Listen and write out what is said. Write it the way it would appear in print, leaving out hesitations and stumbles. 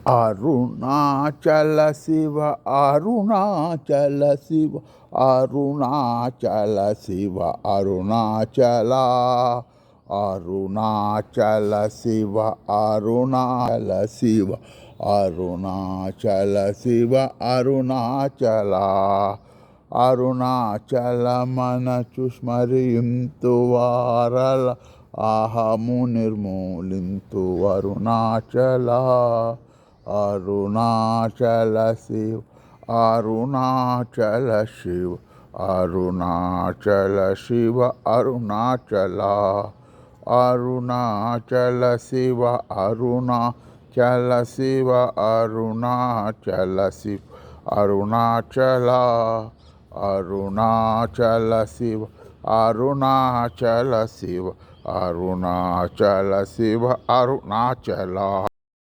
Arunachal Shiva Arunachal Shiva Arunachal Shiva Arunachal Arunachal Shiva Arunachal Shiva Arunachal Shiva Arunachal అరుణాచలమనచు స్మరింతు వారల అహము నిర్మూలింతు Arunachal Arunachal Shiva Arunachal Shiva Arunachal Shiva Arunachal Arunachal Shiva Arunachal Shiva Arunachal Shiva Arunachal Arunachal Shiva Arunachal Shiva Arunachal Shiva Arunachal